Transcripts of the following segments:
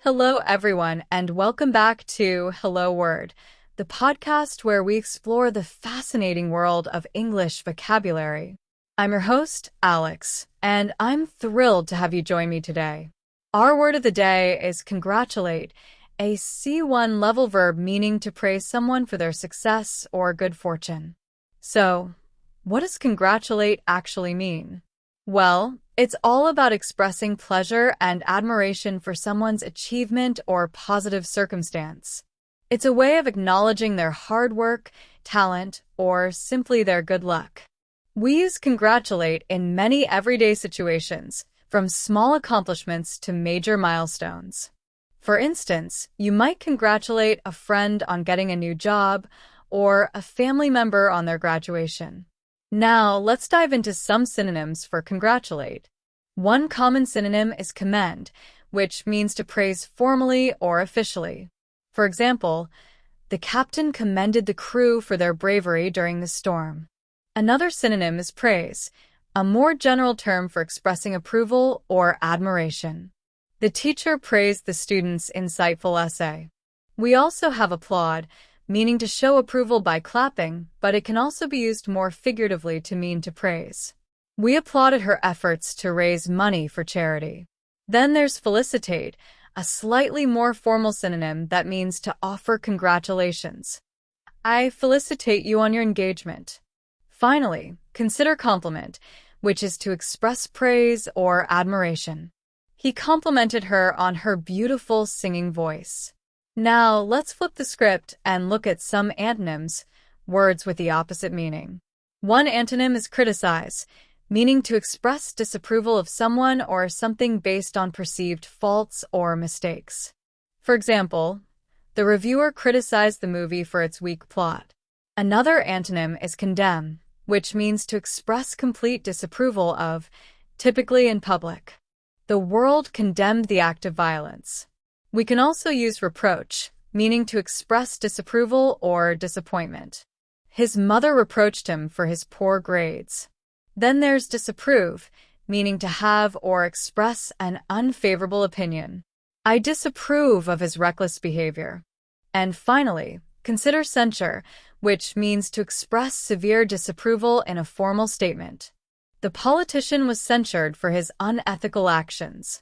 Hello, everyone, and welcome back to Hello Word, the podcast where we explore the fascinating world of English vocabulary. I'm your host, Alex, and I'm thrilled to have you join me today. Our word of the day is congratulate, a C1 level verb meaning to praise someone for their success or good fortune. So, what does congratulate actually mean? Well, it's all about expressing pleasure and admiration for someone's achievement or positive circumstance. It's a way of acknowledging their hard work, talent, or simply their good luck. We use congratulate in many everyday situations, from small accomplishments to major milestones. For instance, you might congratulate a friend on getting a new job or a family member on their graduation. Now, let's dive into some synonyms for congratulate. One common synonym is commend, which means to praise formally or officially. For example, the captain commended the crew for their bravery during the storm. Another synonym is praise, a more general term for expressing approval or admiration. The teacher praised the student's insightful essay. We also have applaud, meaning to show approval by clapping, but it can also be used more figuratively to mean to praise. We applauded her efforts to raise money for charity. Then there's felicitate, a slightly more formal synonym that means to offer congratulations. I felicitate you on your engagement. Finally, consider compliment, which is to express praise or admiration. He complimented her on her beautiful singing voice. Now, let's flip the script and look at some antonyms, words with the opposite meaning. One antonym is criticize, meaning to express disapproval of someone or something based on perceived faults or mistakes. For example, the reviewer criticized the movie for its weak plot. Another antonym is condemn, which means to express complete disapproval of, typically in public. The world condemned the act of violence. We can also use reproach, meaning to express disapproval or disappointment. His mother reproached him for his poor grades. Then there's disapprove, meaning to have or express an unfavorable opinion. I disapprove of his reckless behavior. And finally, consider censure, which means to express severe disapproval in a formal statement. The politician was censured for his unethical actions.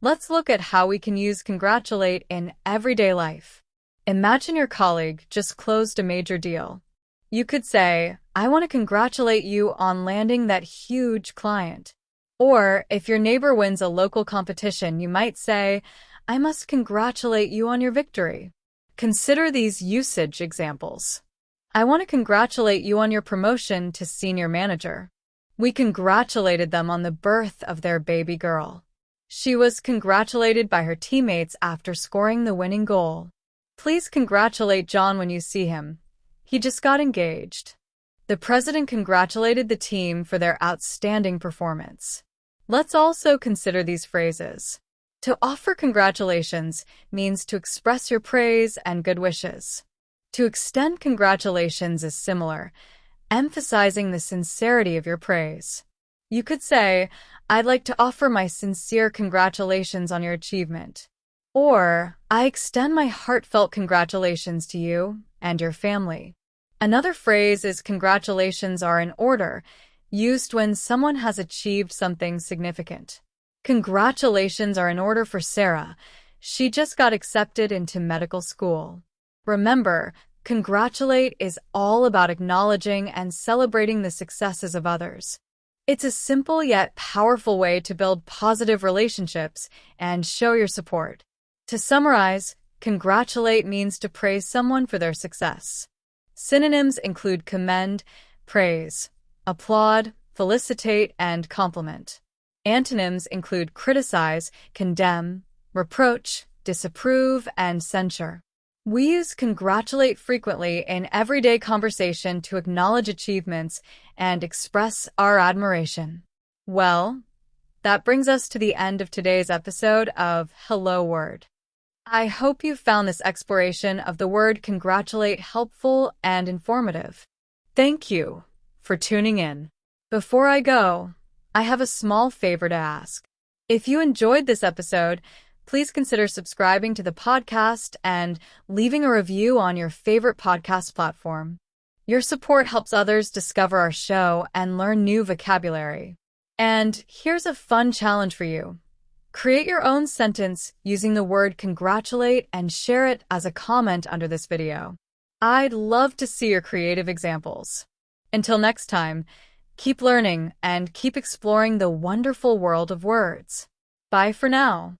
Let's look at how we can use congratulate in everyday life. Imagine your colleague just closed a major deal. You could say, I want to congratulate you on landing that huge client. Or, if your neighbor wins a local competition, you might say, I must congratulate you on your victory. Consider these usage examples. I want to congratulate you on your promotion to senior manager. We congratulated them on the birth of their baby girl. She was congratulated by her teammates after scoring the winning goal. Please congratulate John when you see him. He just got engaged. The president congratulated the team for their outstanding performance. Let's also consider these phrases. To offer congratulations means to express your praise and good wishes. To extend congratulations is similar, emphasizing the sincerity of your praise. You could say, I'd like to offer my sincere congratulations on your achievement. Or, I extend my heartfelt congratulations to you and your family. Another phrase is congratulations are in order, used when someone has achieved something significant. Congratulations are in order for Sarah. She just got accepted into medical school. Remember, congratulate is all about acknowledging and celebrating the successes of others. It's a simple yet powerful way to build positive relationships and show your support. To summarize, congratulate means to praise someone for their success. Synonyms include commend, praise, applaud, felicitate, and compliment. Antonyms include criticize, condemn, reproach, disapprove, and censure. We use congratulate frequently in everyday conversation to acknowledge achievements and express our admiration. Well, that brings us to the end of today's episode of Hello Word. I hope you found this exploration of the word congratulate helpful and informative. Thank you for tuning in. Before I go, I have a small favor to ask. If you enjoyed this episode, please consider subscribing to the podcast and leaving a review on your favorite podcast platform. Your support helps others discover our show and learn new vocabulary. And here's a fun challenge for you. Create your own sentence using the word congratulate and share it as a comment under this video. I'd love to see your creative examples. Until next time, keep learning and keep exploring the wonderful world of words. Bye for now.